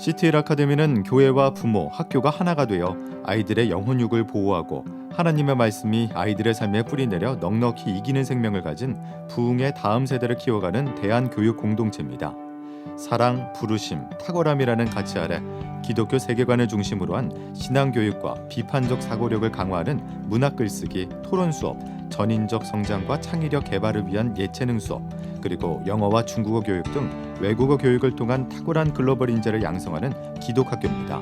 CTL 아카데미는 교회와 부모, 학교가 하나가 되어 아이들의 영혼육을 보호하고 하나님의 말씀이 아이들의 삶에 뿌리내려 넉넉히 이기는 생명을 가진 부흥의 다음 세대를 키워가는 대한교육 공동체입니다. 사랑, 부르심, 탁월함이라는 가치 아래 기독교 세계관을 중심으로 한 신앙교육과 비판적 사고력을 강화하는 문학 글쓰기, 토론 수업, 전인적 성장과 창의력 개발을 위한 예체능 수업, 그리고 영어와 중국어 교육 등 외국어 교육을 통한 탁월한 글로벌 인재를 양성하는 기독학교입니다.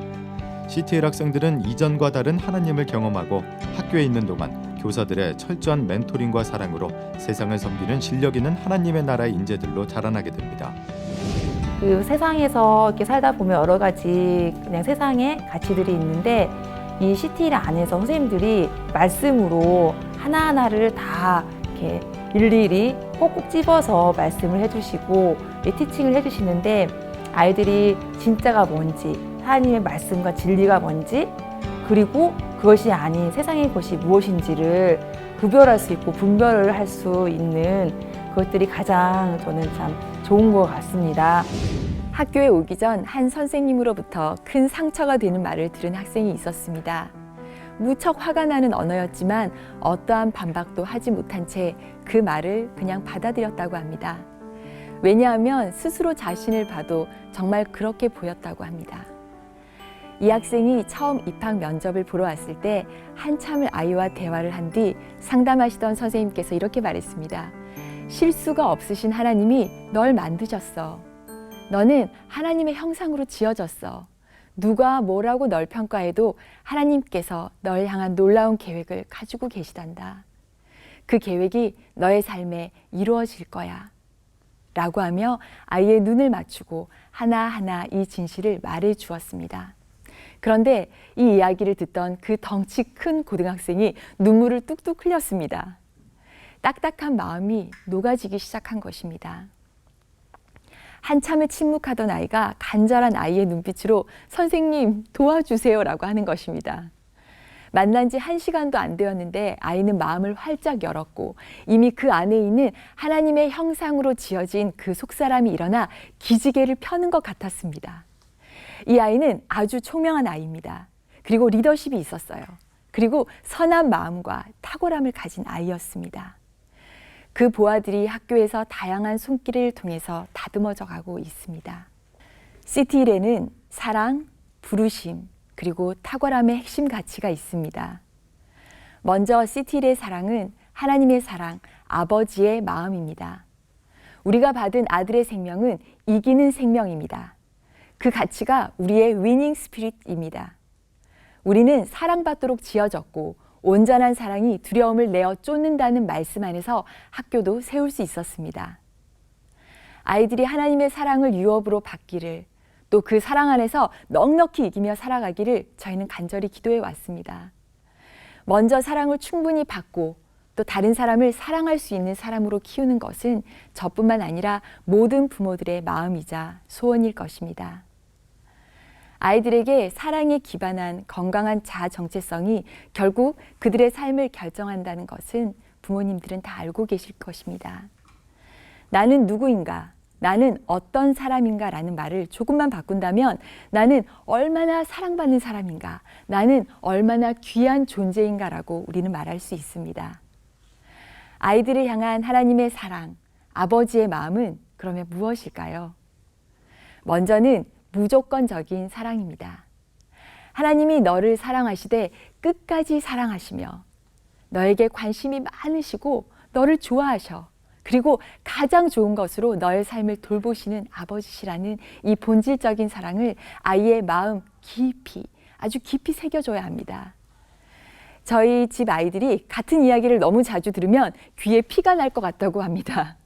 CTL 학생들은 이전과 다른 하나님을 경험하고 학교에 있는 동안 교사들의 철저한 멘토링과 사랑으로 세상을 섬기는 실력 있는 하나님의 나라의 인재들로 자라나게 됩니다. 그 세상에서 이렇게 살다 보면 여러 가지 그냥 세상의 가치들이 있는데 이 CTL 안에서 선생님들이 말씀으로 하나하나를 다 이렇게 일일이 꼭꼭 집어서 말씀을 해주시고 티칭을 해주시는데 아이들이 진짜가 뭔지 하나님의 말씀과 진리가 뭔지 그리고 그것이 아닌 세상의 것이 무엇인지를 구별할 수 있고 분별을 할 수 있는 그것들이 가장 저는 참 좋은 것 같습니다. 학교에 오기 전 한 선생님으로부터 큰 상처가 되는 말을 들은 학생이 있었습니다. 무척 화가 나는 언어였지만 어떠한 반박도 하지 못한 채 그 말을 그냥 받아들였다고 합니다. 왜냐하면 스스로 자신을 봐도 정말 그렇게 보였다고 합니다. 이 학생이 처음 입학 면접을 보러 왔을 때 한참을 아이와 대화를 한 뒤 상담하시던 선생님께서 이렇게 말했습니다. 실수가 없으신 하나님이 널 만드셨어. 너는 하나님의 형상으로 지어졌어. 누가 뭐라고 널 평가해도 하나님께서 널 향한 놀라운 계획을 가지고 계시단다. 그 계획이 너의 삶에 이루어질 거야. 라고 하며 아이의 눈을 맞추고 하나하나 이 진실을 말해 주었습니다. 그런데 이 이야기를 듣던 그 덩치 큰 고등학생이 눈물을 뚝뚝 흘렸습니다. 딱딱한 마음이 녹아지기 시작한 것입니다. 한참을 침묵하던 아이가 간절한 아이의 눈빛으로 선생님 도와주세요라고 하는 것입니다. 만난 지 1시간도 안 되었는데 아이는 마음을 활짝 열었고 이미 그 안에 있는 하나님의 형상으로 지어진 그 속사람이 일어나 기지개를 펴는 것 같았습니다. 이 아이는 아주 총명한 아이입니다. 그리고 리더십이 있었어요. 그리고 선한 마음과 탁월함을 가진 아이였습니다. 그 보아들이 학교에서 다양한 손길을 통해서 다듬어져 가고 있습니다. CTL에는 사랑, 부르심, 그리고 탁월함의 핵심 가치가 있습니다. 먼저 CTL의 사랑은 하나님의 사랑, 아버지의 마음입니다. 우리가 받은 아들의 생명은 이기는 생명입니다. 그 가치가 우리의 위닝 스피릿입니다. 우리는 사랑받도록 지어졌고 온전한 사랑이 두려움을 내어 쫓는다는 말씀 안에서 학교도 세울 수 있었습니다. 아이들이 하나님의 사랑을 유업으로 받기를 또 그 사랑 안에서 넉넉히 이기며 살아가기를 저희는 간절히 기도해 왔습니다. 먼저 사랑을 충분히 받고 또 다른 사람을 사랑할 수 있는 사람으로 키우는 것은 저뿐만 아니라 모든 부모들의 마음이자 소원일 것입니다. 아이들에게 사랑에 기반한 건강한 자아 정체성이 결국 그들의 삶을 결정한다는 것은 부모님들은 다 알고 계실 것입니다. 나는 누구인가? 나는 어떤 사람인가? 라는 말을 조금만 바꾼다면 나는 얼마나 사랑받는 사람인가? 나는 얼마나 귀한 존재인가? 라고 우리는 말할 수 있습니다. 아이들을 향한 하나님의 사랑, 아버지의 마음은 그러면 무엇일까요? 먼저는 무조건적인 사랑입니다. 하나님이 너를 사랑하시되 끝까지 사랑하시며 너에게 관심이 많으시고 너를 좋아하셔. 그리고 가장 좋은 것으로 너의 삶을 돌보시는 아버지시라는 이 본질적인 사랑을 아이의 마음 깊이, 아주 깊이 새겨줘야 합니다. 저희 집 아이들이 같은 이야기를 너무 자주 들으면 귀에 피가 날 것 같다고 합니다.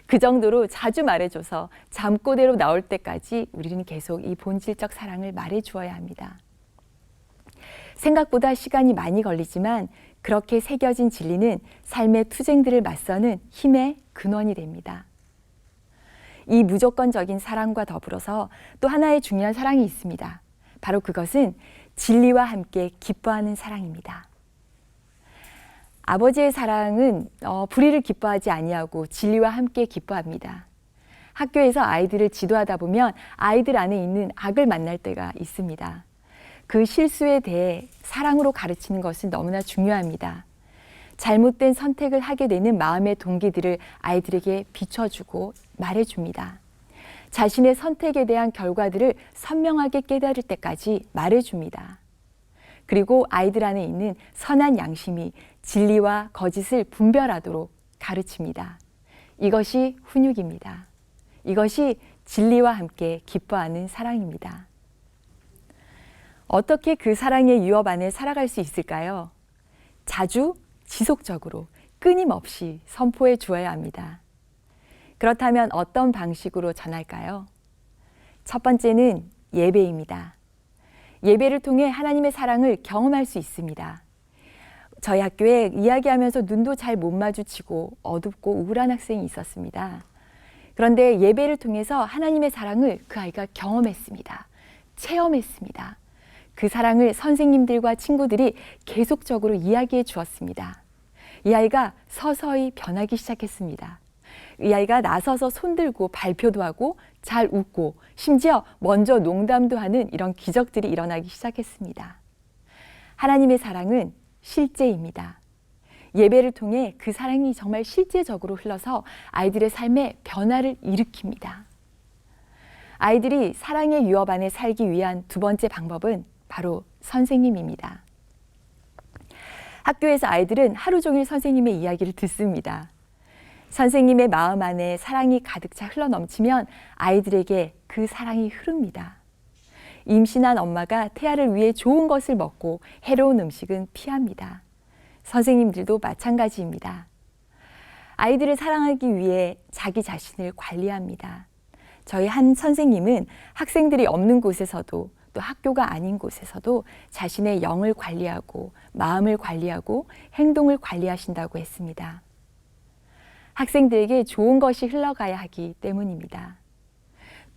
그 정도로 자주 말해줘서 잠꼬대로 나올 때까지 우리는 계속 이 본질적 사랑을 말해주어야 합니다. 생각보다 시간이 많이 걸리지만 그렇게 새겨진 진리는 삶의 투쟁들을 맞서는 힘의 근원이 됩니다. 이 무조건적인 사랑과 더불어서 또 하나의 중요한 사랑이 있습니다. 바로 그것은 진리와 함께 기뻐하는 사랑입니다. 아버지의 사랑은 불의를 기뻐하지 아니하고 진리와 함께 기뻐합니다. 학교에서 아이들을 지도하다 보면 아이들 안에 있는 악을 만날 때가 있습니다. 그 실수에 대해 사랑으로 가르치는 것은 너무나 중요합니다. 잘못된 선택을 하게 되는 마음의 동기들을 아이들에게 비춰주고 말해줍니다. 자신의 선택에 대한 결과들을 선명하게 깨달을 때까지 말해줍니다. 그리고 아이들 안에 있는 선한 양심이 진리와 거짓을 분별하도록 가르칩니다. 이것이 훈육입니다. 이것이 진리와 함께 기뻐하는 사랑입니다. 어떻게 그 사랑의 유업 안에 살아갈 수 있을까요? 자주, 지속적으로, 끊임없이 선포해 주어야 합니다. 그렇다면 어떤 방식으로 전할까요? 첫 번째는 예배입니다. 예배를 통해 하나님의 사랑을 경험할 수 있습니다. 저희 학교에 이야기하면서 눈도 잘 못 마주치고 어둡고 우울한 학생이 있었습니다. 그런데 예배를 통해서 하나님의 사랑을 그 아이가 경험했습니다. 체험했습니다. 그 사랑을 선생님들과 친구들이 계속적으로 이야기해 주었습니다. 이 아이가 서서히 변하기 시작했습니다. 이 아이가 나서서 손들고 발표도 하고 잘 웃고 심지어 먼저 농담도 하는 이런 기적들이 일어나기 시작했습니다. 하나님의 사랑은 실제입니다. 예배를 통해 그 사랑이 정말 실제적으로 흘러서 아이들의 삶에 변화를 일으킵니다. 아이들이 사랑의 유업 안에 살기 위한 두 번째 방법은 바로 선생님입니다. 학교에서 아이들은 하루 종일 선생님의 이야기를 듣습니다. 선생님의 마음 안에 사랑이 가득 차 흘러넘치면 아이들에게 그 사랑이 흐릅니다. 임신한 엄마가 태아를 위해 좋은 것을 먹고 해로운 음식은 피합니다. 선생님들도 마찬가지입니다. 아이들을 사랑하기 위해 자기 자신을 관리합니다. 저희 한 선생님은 학생들이 없는 곳에서도 또 학교가 아닌 곳에서도 자신의 영을 관리하고 마음을 관리하고 행동을 관리하신다고 했습니다. 학생들에게 좋은 것이 흘러가야 하기 때문입니다.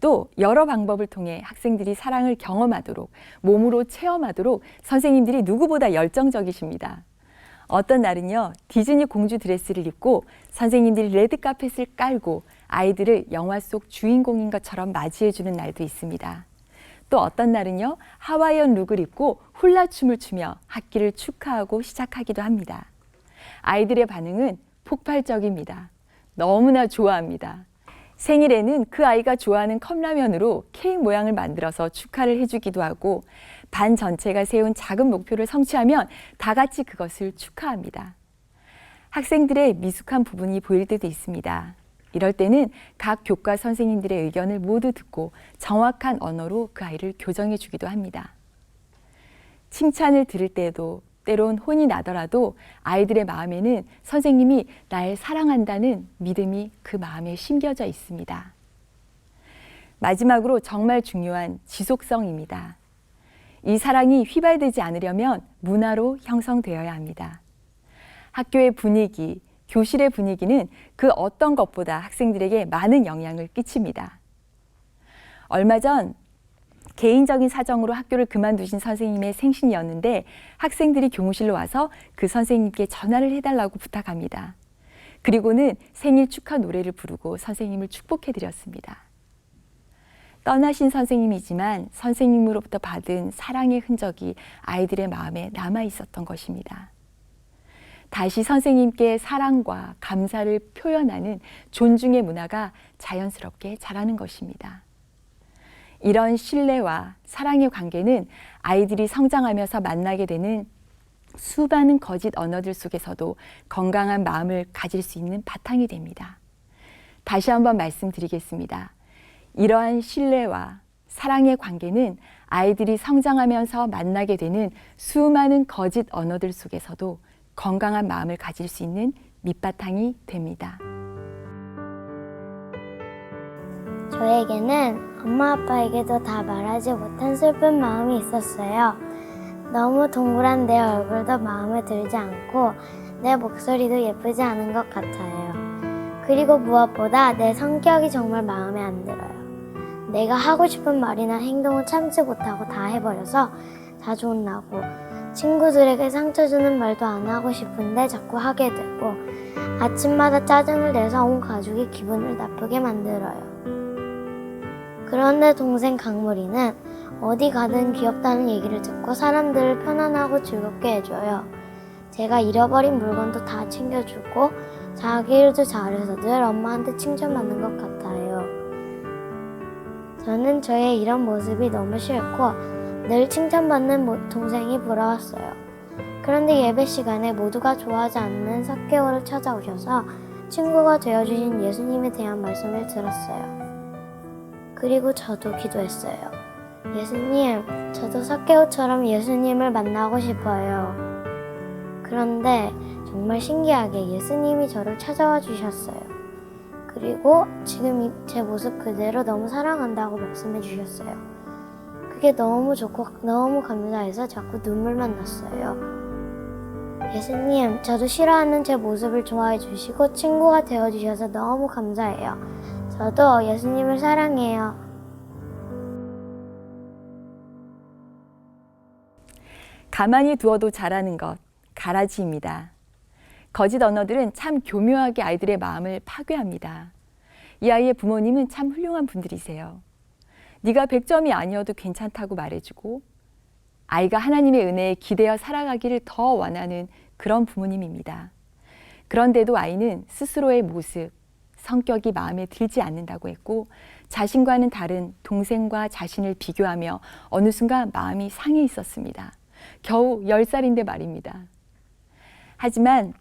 또 여러 방법을 통해 학생들이 사랑을 경험하도록 몸으로 체험하도록 선생님들이 누구보다 열정적이십니다. 어떤 날은요, 디즈니 공주 드레스를 입고 선생님들이 레드카펫을 깔고 아이들을 영화 속 주인공인 것처럼 맞이해주는 날도 있습니다. 또 어떤 날은요, 하와이안 룩을 입고 훌라춤을 추며 학기를 축하하고 시작하기도 합니다. 아이들의 반응은 폭발적입니다. 너무나 좋아합니다. 생일에는 그 아이가 좋아하는 컵라면으로 케이크 모양을 만들어서 축하를 해주기도 하고 반 전체가 세운 작은 목표를 성취하면 다 같이 그것을 축하합니다. 학생들의 미숙한 부분이 보일 때도 있습니다. 이럴 때는 각 교과 선생님들의 의견을 모두 듣고 정확한 언어로 그 아이를 교정해 주기도 합니다. 칭찬을 들을 때도 때론 혼이 나더라도 아이들의 마음에는 선생님이 날 사랑한다는 믿음이 그 마음에 심겨져 있습니다. 마지막으로 정말 중요한 지속성입니다. 이 사랑이 휘발되지 않으려면 문화로 형성되어야 합니다. 학교의 분위기, 교실의 분위기는 그 어떤 것보다 학생들에게 많은 영향을 끼칩니다. 얼마 전 개인적인 사정으로 학교를 그만두신 선생님의 생신이었는데 학생들이 교무실로 와서 그 선생님께 전화를 해달라고 부탁합니다. 그리고는 생일 축하 노래를 부르고 선생님을 축복해드렸습니다. 떠나신 선생님이지만 선생님으로부터 받은 사랑의 흔적이 아이들의 마음에 남아 있었던 것입니다. 다시 선생님께 사랑과 감사를 표현하는 존중의 문화가 자연스럽게 자라는 것입니다. 이런 신뢰와 사랑의 관계는 아이들이 성장하면서 만나게 되는 수많은 거짓 언어들 속에서도 건강한 마음을 가질 수 있는 바탕이 됩니다. 다시 한번 말씀드리겠습니다. 이러한 신뢰와 사랑의 관계는 아이들이 성장하면서 만나게 되는 수많은 거짓 언어들 속에서도 건강한 마음을 가질 수 있는 밑바탕이 됩니다. 저에게는 엄마 아빠에게도 다 말하지 못한 슬픈 마음이 있었어요. 너무 동그란 내 얼굴도 마음에 들지 않고 내 목소리도 예쁘지 않은 것 같아요. 그리고 무엇보다 내 성격이 정말 마음에 안 들어요. 내가 하고 싶은 말이나 행동을 참지 못하고 다 해버려서 자주 혼나고 친구들에게 상처 주는 말도 안 하고 싶은데 자꾸 하게 되고 아침마다 짜증을 내서 온 가족이 기분을 나쁘게 만들어요. 그런데 동생 강물이는 어디 가든 귀엽다는 얘기를 듣고 사람들을 편안하고 즐겁게 해줘요. 제가 잃어버린 물건도 다 챙겨주고 자기 일도 잘해서 늘 엄마한테 칭찬받는 것 같아요. 저는 저의 이런 모습이 너무 싫고 늘 칭찬받는 동생이 부러웠어요. 그런데 예배 시간에 모두가 좋아하지 않는 삭개오를 찾아오셔서 친구가 되어주신 예수님에 대한 말씀을 들었어요. 그리고 저도 기도했어요. 예수님, 저도 삭개오처럼 예수님을 만나고 싶어요. 그런데 정말 신기하게 예수님이 저를 찾아와 주셨어요. 그리고 지금 제 모습 그대로 너무 사랑한다고 말씀해 주셨어요. 그게 너무 좋고 너무 감사해서 자꾸 눈물만 났어요. 예수님, 저도 싫어하는 제 모습을 좋아해 주시고 친구가 되어 주셔서 너무 감사해요. 저도 예수님을 사랑해요. 가만히 두어도 자라는 것, 가라지입니다. 거짓 언어들은 참 교묘하게 아이들의 마음을 파괴합니다. 이 아이의 부모님은 참 훌륭한 분들이세요. 네가 100점이 아니어도 괜찮다고 말해주고 아이가 하나님의 은혜에 기대어 살아가기를 더 원하는 그런 부모님입니다. 그런데도 아이는 스스로의 모습, 성격이 마음에 들지 않는다고 했고 자신과는 다른 동생과 자신을 비교하며 어느 순간 마음이 상해 있었습니다. 겨우 10살인데 말입니다. 하지만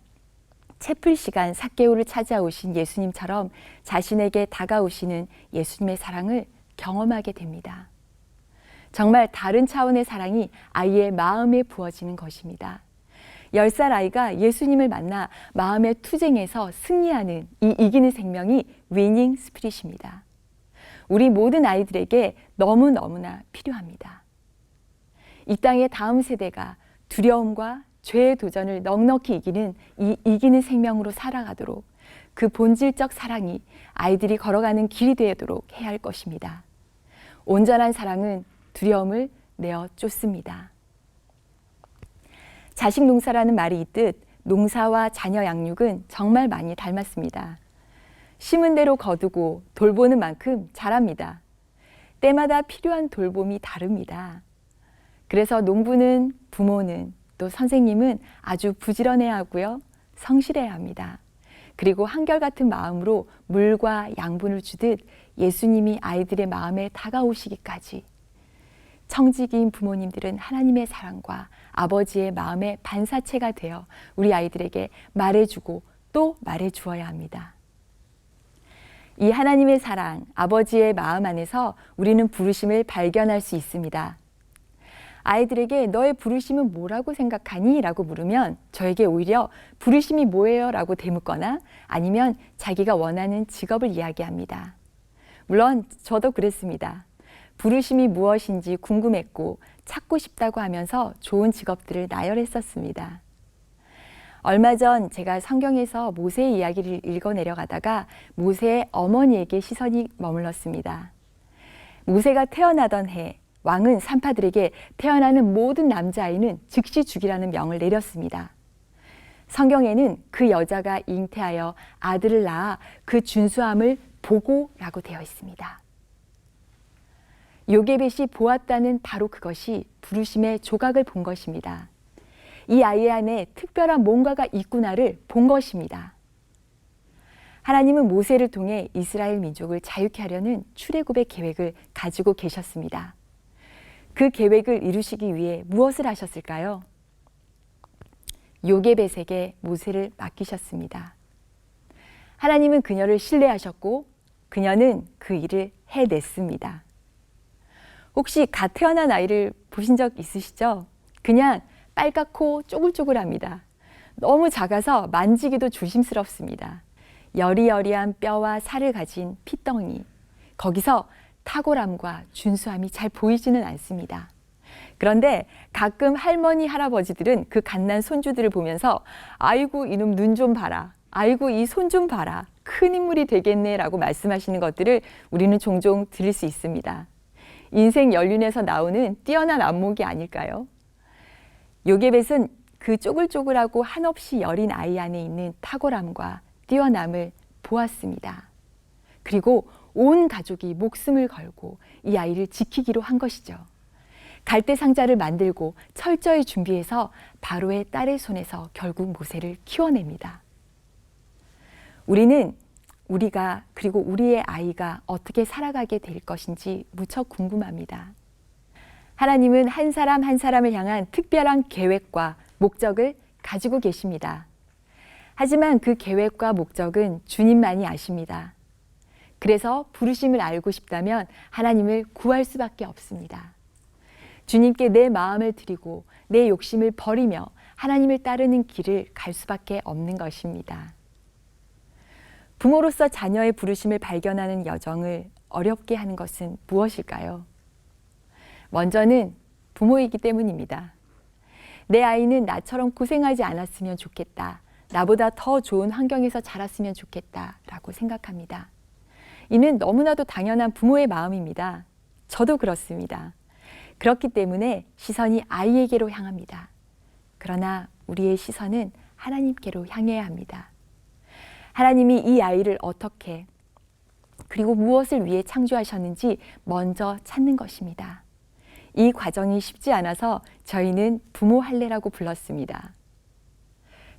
채플 시간 삭개오를 찾아오신 예수님처럼 자신에게 다가오시는 예수님의 사랑을 경험하게 됩니다. 정말 다른 차원의 사랑이 아이의 마음에 부어지는 것입니다. 10살 아이가 예수님을 만나 마음의 투쟁에서 승리하는 이 이기는 생명이 위닝 스피릿입니다. 우리 모든 아이들에게 너무너무나 필요합니다. 이 땅의 다음 세대가 두려움과 죄의 도전을 넉넉히 이기는 이 이기는 생명으로 살아가도록 그 본질적 사랑이 아이들이 걸어가는 길이 되도록 해야 할 것입니다. 온전한 사랑은 두려움을 내어 쫓습니다. 자식 농사라는 말이 있듯 농사와 자녀 양육은 정말 많이 닮았습니다. 심은 대로 거두고 돌보는 만큼 자랍니다. 때마다 필요한 돌봄이 다릅니다. 그래서 농부는, 부모는, 또 선생님은 아주 부지런해야 하고요. 성실해야 합니다. 그리고 한결같은 마음으로 물과 양분을 주듯 예수님이 아이들의 마음에 다가오시기까지 청지기인 부모님들은 하나님의 사랑과 아버지의 마음의 반사체가 되어 우리 아이들에게 말해주고 또 말해주어야 합니다. 이 하나님의 사랑, 아버지의 마음 안에서 우리는 부르심을 발견할 수 있습니다. 아이들에게 너의 부르심은 뭐라고 생각하니? 라고 물으면 저에게 오히려 부르심이 뭐예요? 라고 되묻거나 아니면 자기가 원하는 직업을 이야기합니다. 물론 저도 그랬습니다. 부르심이 무엇인지 궁금했고 찾고 싶다고 하면서 좋은 직업들을 나열했었습니다. 얼마 전 제가 성경에서 모세의 이야기를 읽어 내려가다가 모세의 어머니에게 시선이 머물렀습니다. 모세가 태어나던 해 왕은 산파들에게 태어나는 모든 남자아이는 즉시 죽이라는 명을 내렸습니다. 성경에는 그 여자가 잉태하여 아들을 낳아 그 준수함을 보고라고 되어 있습니다. 요게벳이 보았다는 바로 그것이 부르심의 조각을 본 것입니다. 이 아이 안에 특별한 뭔가가 있구나를 본 것입니다. 하나님은 모세를 통해 이스라엘 민족을 자유케 하려는 출애굽의 계획을 가지고 계셨습니다. 그 계획을 이루시기 위해 무엇을 하셨을까요? 요게벳에게 모세를 맡기셨습니다. 하나님은 그녀를 신뢰하셨고 그녀는 그 일을 해냈습니다. 혹시 갓 태어난 아이를 보신 적 있으시죠? 그냥 빨갛고 쪼글쪼글합니다. 너무 작아서 만지기도 조심스럽습니다. 여리여리한 뼈와 살을 가진 핏덩이, 거기서 탁월함과 준수함이 잘 보이지는 않습니다. 그런데 가끔 할머니, 할아버지들은 그 갓난 손주들을 보면서 아이고 이놈 눈 좀 봐라, 아이고 이 손 좀 봐라, 큰 인물이 되겠네 라고 말씀하시는 것들을 우리는 종종 들을 수 있습니다. 인생 연륜에서 나오는 뛰어난 안목이 아닐까요? 요게벳은 그 쪼글쪼글하고 한없이 여린 아이 안에 있는 탁월함과 뛰어남을 보았습니다. 그리고 온 가족이 목숨을 걸고 이 아이를 지키기로 한 것이죠. 갈대 상자를 만들고 철저히 준비해서 바로의 딸의 손에서 결국 모세를 키워냅니다. 우리가 그리고 우리의 아이가 어떻게 살아가게 될 것인지 무척 궁금합니다. 하나님은 한 사람 한 사람을 향한 특별한 계획과 목적을 가지고 계십니다. 하지만 그 계획과 목적은 주님만이 아십니다. 그래서 부르심을 알고 싶다면 하나님을 구할 수밖에 없습니다. 주님께 내 마음을 드리고 내 욕심을 버리며 하나님을 따르는 길을 갈 수밖에 없는 것입니다. 부모로서 자녀의 부르심을 발견하는 여정을 어렵게 하는 것은 무엇일까요? 먼저는 부모이기 때문입니다. 내 아이는 나처럼 고생하지 않았으면 좋겠다. 나보다 더 좋은 환경에서 자랐으면 좋겠다. 라고 생각합니다. 이는 너무나도 당연한 부모의 마음입니다. 저도 그렇습니다. 그렇기 때문에 시선이 아이에게로 향합니다. 그러나 우리의 시선은 하나님께로 향해야 합니다. 하나님이 이 아이를 어떻게 그리고 무엇을 위해 창조하셨는지 먼저 찾는 것입니다. 이 과정이 쉽지 않아서 저희는 부모 할례라고 불렀습니다.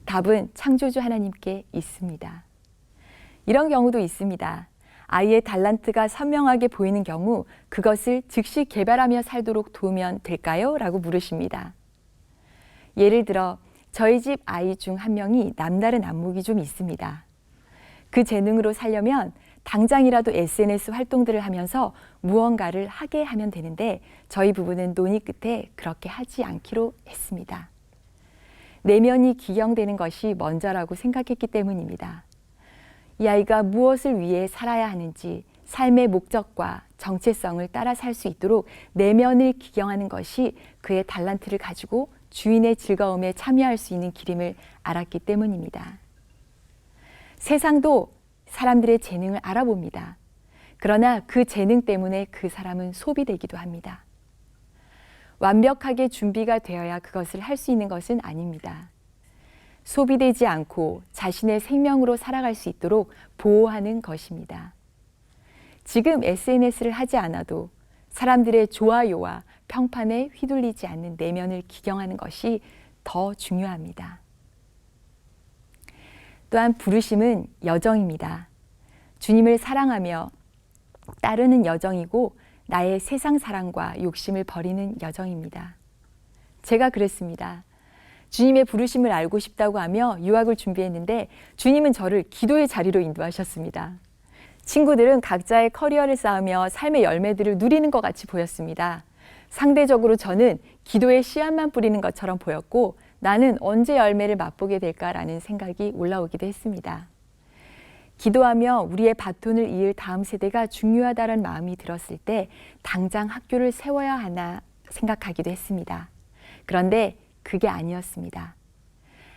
답은 창조주 하나님께 있습니다. 이런 경우도 있습니다. 아이의 달란트가 선명하게 보이는 경우 그것을 즉시 개발하며 살도록 도우면 될까요? 라고 물으십니다. 예를 들어 저희 집 아이 중 한 명이 남다른 안목이 좀 있습니다. 그 재능으로 살려면 당장이라도 SNS 활동들을 하면서 무언가를 하게 하면 되는데 저희 부부는 논의 끝에 그렇게 하지 않기로 했습니다. 내면이 기경되는 것이 먼저라고 생각했기 때문입니다. 이 아이가 무엇을 위해 살아야 하는지 삶의 목적과 정체성을 따라 살 수 있도록 내면을 기경하는 것이 그의 달란트를 가지고 주인의 즐거움에 참여할 수 있는 길임을 알았기 때문입니다. 세상도 사람들의 재능을 알아봅니다. 그러나 그 재능 때문에 그 사람은 소비되기도 합니다. 완벽하게 준비가 되어야 그것을 할 수 있는 것은 아닙니다. 소비되지 않고 자신의 생명으로 살아갈 수 있도록 보호하는 것입니다. 지금 SNS를 하지 않아도 사람들의 좋아요와 평판에 휘둘리지 않는 내면을 기경하는 것이 더 중요합니다. 또한 부르심은 여정입니다. 주님을 사랑하며 따르는 여정이고 나의 세상 사랑과 욕심을 버리는 여정입니다. 제가 그랬습니다. 주님의 부르심을 알고 싶다고 하며 유학을 준비했는데 주님은 저를 기도의 자리로 인도하셨습니다. 친구들은 각자의 커리어를 쌓으며 삶의 열매들을 누리는 것 같이 보였습니다. 상대적으로 저는 기도의 씨앗만 뿌리는 것처럼 보였고 나는 언제 열매를 맛보게 될까라는 생각이 올라오기도 했습니다. 기도하며 우리의 바톤을 이을 다음 세대가 중요하다는 마음이 들었을 때 당장 학교를 세워야 하나 생각하기도 했습니다. 그런데 그게 아니었습니다.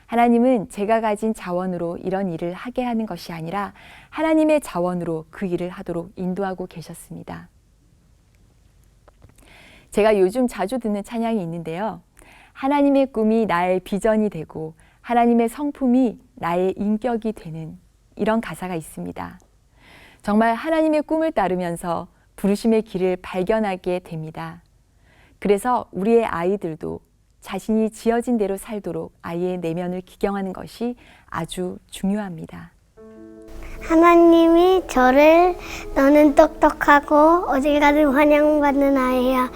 하나님은 제가 가진 자원으로 이런 일을 하게 하는 것이 아니라 하나님의 자원으로 그 일을 하도록 인도하고 계셨습니다. 제가 요즘 자주 듣는 찬양이 있는데요. 하나님의 꿈이 나의 비전이 되고 하나님의 성품이 나의 인격이 되는 이런 가사가 있습니다. 정말 하나님의 꿈을 따르면서 부르심의 길을 발견하게 됩니다. 그래서 우리의 아이들도 자신이 지어진 대로 살도록 아이의 내면을 기경하는 것이 아주 중요합니다. 하나님이 저를 너는 똑똑하고 어딜 가든 환영받는 아이야.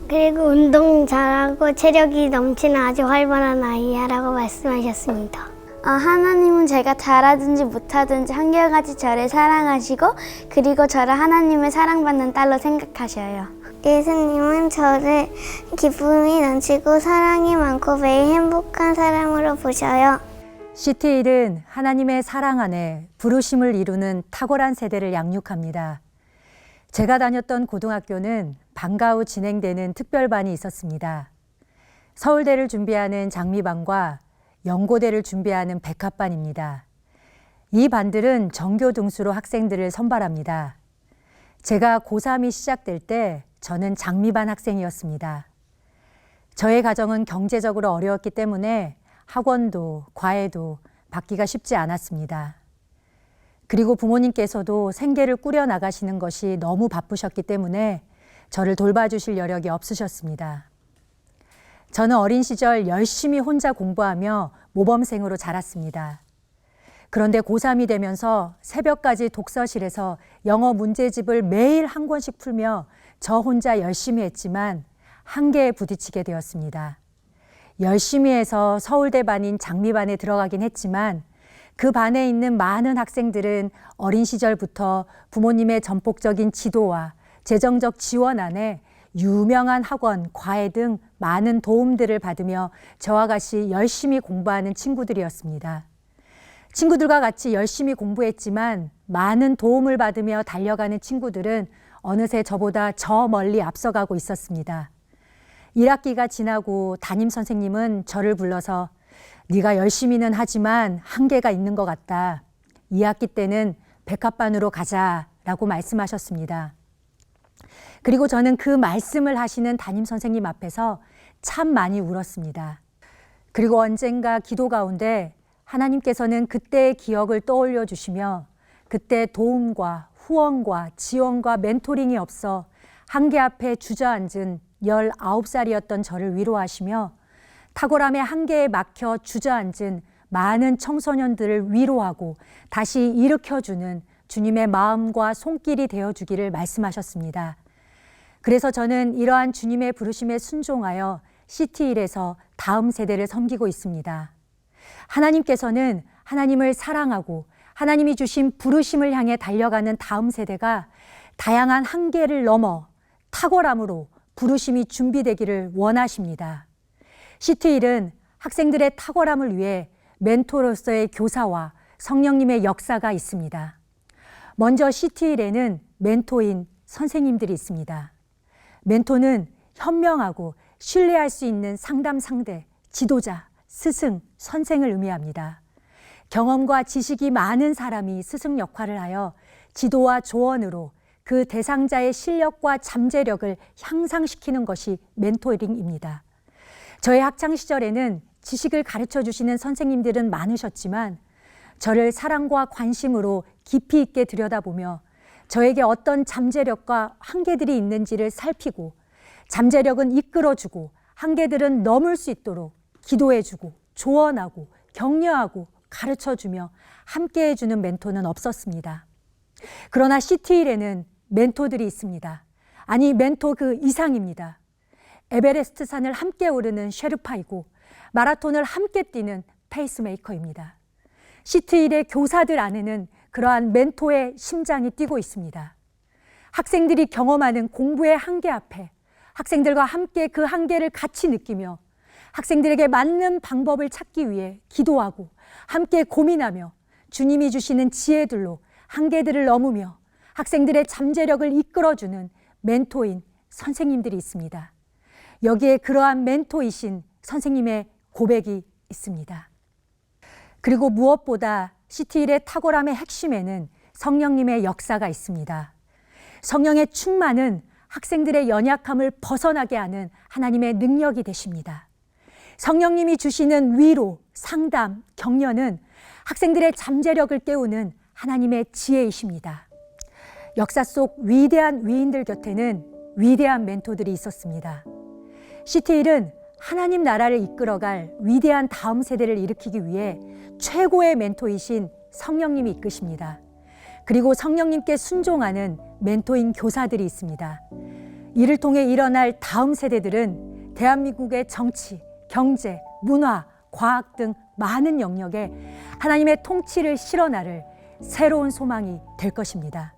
그리고 운동 잘하고 체력이 넘치는 아주 활발한 아이야 라고 말씀하셨습니다. 하나님은 제가 잘하든지 못하든지 한결같이 저를 사랑하시고 그리고 저를 하나님의 사랑받는 딸로 생각하셔요. 예수님은 저를 기쁨이 넘치고 사랑이 많고 매일 행복한 사람으로 보셔요. CT1은 하나님의 사랑 안에 부르심을 이루는 탁월한 세대를 양육합니다. 제가 다녔던 고등학교는 방과 후 진행되는 특별반이 있었습니다. 서울대를 준비하는 장미반과 연고대를 준비하는 백합반입니다. 이 반들은 전교 등수로 학생들을 선발합니다. 제가 고3이 시작될 때 저는 장미반 학생이었습니다. 저의 가정은 경제적으로 어려웠기 때문에 학원도 과외도 받기가 쉽지 않았습니다. 그리고 부모님께서도 생계를 꾸려 나가시는 것이 너무 바쁘셨기 때문에 저를 돌봐주실 여력이 없으셨습니다. 저는 어린 시절 열심히 혼자 공부하며 모범생으로 자랐습니다. 그런데 고3이 되면서 새벽까지 독서실에서 영어 문제집을 매일 한 권씩 풀며 저 혼자 열심히 했지만 한계에 부딪히게 되었습니다. 열심히 해서 서울대 반인 장미반에 들어가긴 했지만 그 반에 있는 많은 학생들은 어린 시절부터 부모님의 전폭적인 지도와 재정적 지원 안에 유명한 학원, 과외 등 많은 도움들을 받으며 저와 같이 열심히 공부하는 친구들이었습니다. 친구들과 같이 열심히 공부했지만 많은 도움을 받으며 달려가는 친구들은 어느새 저보다 저 멀리 앞서가고 있었습니다. 1학기가 지나고 담임 선생님은 저를 불러서 네가 열심히는 하지만 한계가 있는 것 같다. 2학기 때는 백합반으로 가자라고 말씀하셨습니다. 그리고 저는 그 말씀을 하시는 담임 선생님 앞에서 참 많이 울었습니다. 그리고 언젠가 기도 가운데 하나님께서는 그때의 기억을 떠올려 주시며 그때 도움과 후원과 지원과 멘토링이 없어 한계 앞에 주저앉은 19살이었던 저를 위로하시며 탁월함의 한계에 막혀 주저앉은 많은 청소년들을 위로하고 다시 일으켜주는 주님의 마음과 손길이 되어주기를 말씀하셨습니다. 그래서 저는 이러한 주님의 부르심에 순종하여 CT1에서 다음 세대를 섬기고 있습니다. 하나님께서는 하나님을 사랑하고 하나님이 주신 부르심을 향해 달려가는 다음 세대가 다양한 한계를 넘어 탁월함으로 부르심이 준비되기를 원하십니다. CT1은 학생들의 탁월함을 위해 멘토로서의 교사와 성령님의 역사가 있습니다. 먼저 CT1에는 멘토인 선생님들이 있습니다. 멘토는 현명하고 신뢰할 수 있는 상담 상대, 지도자, 스승, 선생을 의미합니다. 경험과 지식이 많은 사람이 스승 역할을 하여 지도와 조언으로 그 대상자의 실력과 잠재력을 향상시키는 것이 멘토링입니다. 저의 학창시절에는 지식을 가르쳐 주시는 선생님들은 많으셨지만 저를 사랑과 관심으로 깊이 있게 들여다보며 저에게 어떤 잠재력과 한계들이 있는지를 살피고 잠재력은 이끌어주고 한계들은 넘을 수 있도록 기도해주고 조언하고 격려하고 가르쳐주며 함께해주는 멘토는 없었습니다. 그러나 CT1에는 멘토들이 있습니다. 아니 멘토 그 이상입니다. 에베레스트 산을 함께 오르는 셰르파이고 마라톤을 함께 뛰는 페이스메이커입니다. CT1의 교사들 안에는 그러한 멘토의 심장이 뛰고 있습니다. 학생들이 경험하는 공부의 한계 앞에 학생들과 함께 그 한계를 같이 느끼며 학생들에게 맞는 방법을 찾기 위해 기도하고 함께 고민하며 주님이 주시는 지혜들로 한계들을 넘으며 학생들의 잠재력을 이끌어주는 멘토인 선생님들이 있습니다. 여기에 그러한 멘토이신 선생님의 고백이 있습니다. 그리고 무엇보다 CT1의 탁월함의 핵심에는 성령님의 역사가 있습니다. 성령의 충만은 학생들의 연약함을 벗어나게 하는 하나님의 능력이 되십니다. 성령님이 주시는 위로, 상담, 격려는 학생들의 잠재력을 깨우는 하나님의 지혜이십니다. 역사 속 위대한 위인들 곁에는 위대한 멘토들이 있었습니다. CT1은 하나님 나라를 이끌어갈 위대한 다음 세대를 일으키기 위해 최고의 멘토이신 성령님이 이끄십니다. 그리고 성령님께 순종하는 멘토인 교사들이 있습니다. 이를 통해 일어날 다음 세대들은 대한민국의 정치, 경제, 문화, 과학 등 많은 영역에 하나님의 통치를 실현하는 새로운 소망이 될 것입니다.